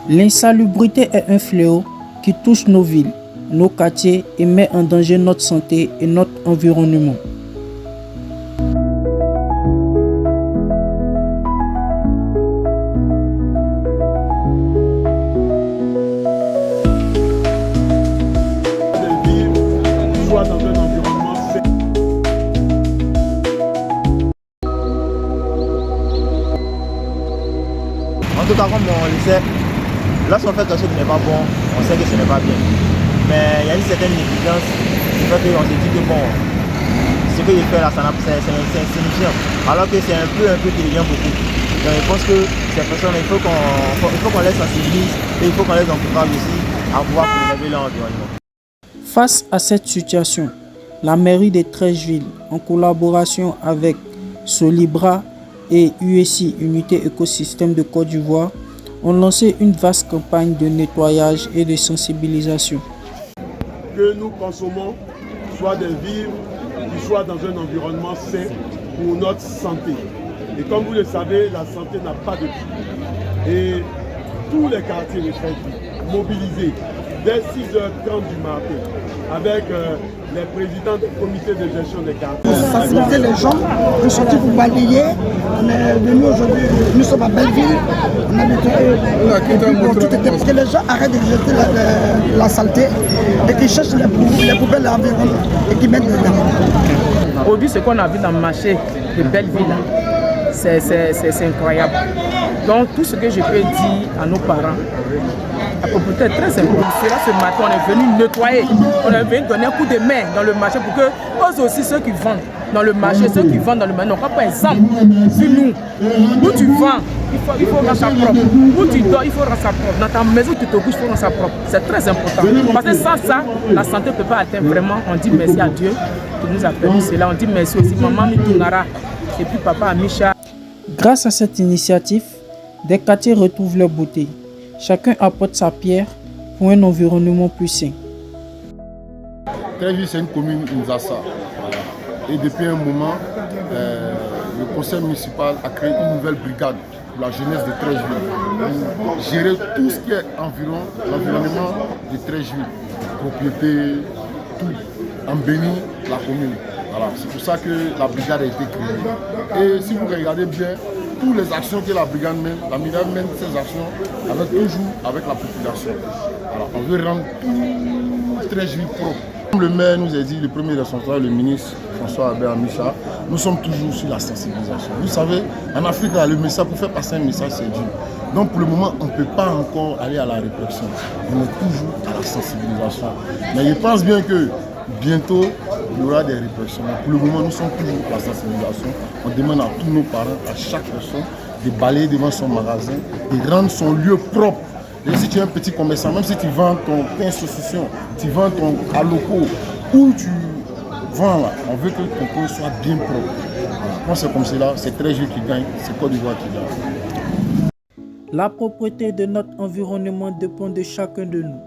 L'insalubrité est un fléau qui touche nos villes, nos quartiers et met en danger notre santé et notre environnement. Soit dans un environnement sain. En tout cas, comme on le sait, lorsqu'on fait quelque chose qui n'est pas bon, on sait que ce n'est pas bien. Mais il y a une certaine négligence qui fait qu'on se dit que bon, ce que je fais là, c'est insignifiant. Alors que c'est un peu qui devient beaucoup. Donc je pense que ces personnes, il faut qu'on les sensibilise et il faut qu'on les encourage aussi à pouvoir préserver leur environnement. Face à cette situation, la mairie de Treichville, en collaboration avec Solibra et USI, Unité Écosystème de Côte d'Ivoire, ont lancé une vaste campagne de nettoyage et de sensibilisation. Que nous consommons soit des vivres qui soient dans un environnement sain pour notre santé. Et comme vous le savez, la santé n'a pas de prix. Et tous les quartiers de Treichville mobilisés dès 6h30 du matin avec les présidents des comités de gestion des quartiers. Sensibiliser les gens, de sortir pour balayer. On est venu aujourd'hui, nous sommes à Belleville, on a nettoyé pour que les gens arrêtent de jeter la saleté et qu'ils cherchent les poubelles environ et qu'ils mettent dedans. Aujourd'hui, ce qu'on a vu dans le marché de Belleville, c'est incroyable. Donc tout ce que je peux dire à nos parents, la propriété est très importante. C'est là ce matin, on est venu nettoyer, on est venu donner un coup de main dans le marché pour que eux aussi, ceux qui vendent dans le marché, n'ont pas exemple sur nous. Où tu vends, il faut rendre ça propre. Où tu dors, il faut rendre ça propre. Dans ta maison, tu te couches, il faut rendre ça propre. C'est très important. Parce que sans ça, la santé ne peut pas atteindre vraiment. On dit merci à Dieu qui nous a permis cela. On dit merci aussi à Maman Mitungara et puis Papa Amisha. Grâce à cette initiative, des quartiers retrouvent leur beauté. Chacun apporte sa pierre pour un environnement plus sain. Treichville, c'est une commune Nzassa. Et depuis un moment, le conseil municipal a créé une nouvelle brigade pour la jeunesse de Treichville pour gérer tout ce qui est l'environnement de Treichville, propriété, tout, en béni la commune. Voilà. C'est pour ça que la brigade a été créée. Et si vous regardez bien, toutes les actions que la brigade mène ces actions toujours avec la population. Alors, on veut rendre tout Treichville propre. Comme le maire nous a dit, le premier responsable, le ministre François Albert Amisha, nous sommes toujours sur la sensibilisation. Vous savez, en Afrique, le message, pour faire passer un message, c'est dur. Donc pour le moment, on ne peut pas encore aller à la répression. On est toujours à la sensibilisation. Mais je pense bien que bientôt, il y aura des répressions. Pour le moment, nous sommes toujours à la sensibilisation. On demande à tous nos parents, à chaque personne, de balayer devant son magasin, de rendre son lieu propre. Et si tu es un petit commerçant, même si tu vends ton pain saucisson, tu vends ton aloco, où tu vends là, on veut que ton coin soit bien propre. Voilà. Quand c'est comme cela, c'est Treichville qui gagne, c'est Côte d'Ivoire qui gagne. La propreté de notre environnement dépend de chacun de nous.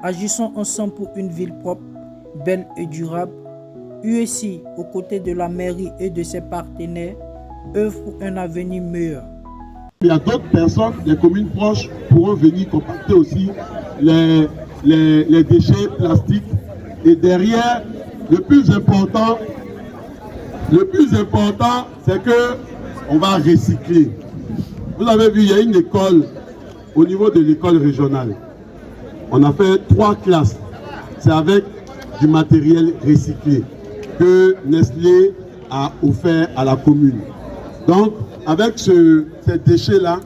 Agissons ensemble pour une ville propre, belle et durable. USI, aux côtés de la mairie et de ses partenaires, œuvre pour un avenir meilleur. Il y a d'autres personnes, des communes proches pourront venir compacter aussi les déchets plastiques. Et derrière, le plus important, c'est que on va recycler. Vous avez vu, il y a une école au niveau de l'école régionale. On a fait 3 classes. C'est avec du matériel recyclé que Nestlé a offert à la commune. Donc, avec ces déchets-là,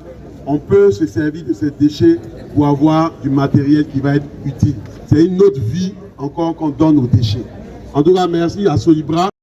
on peut se servir de ces déchets pour avoir du matériel qui va être utile. C'est une autre vie encore qu'on donne aux déchets. En tout cas, merci à Solibra.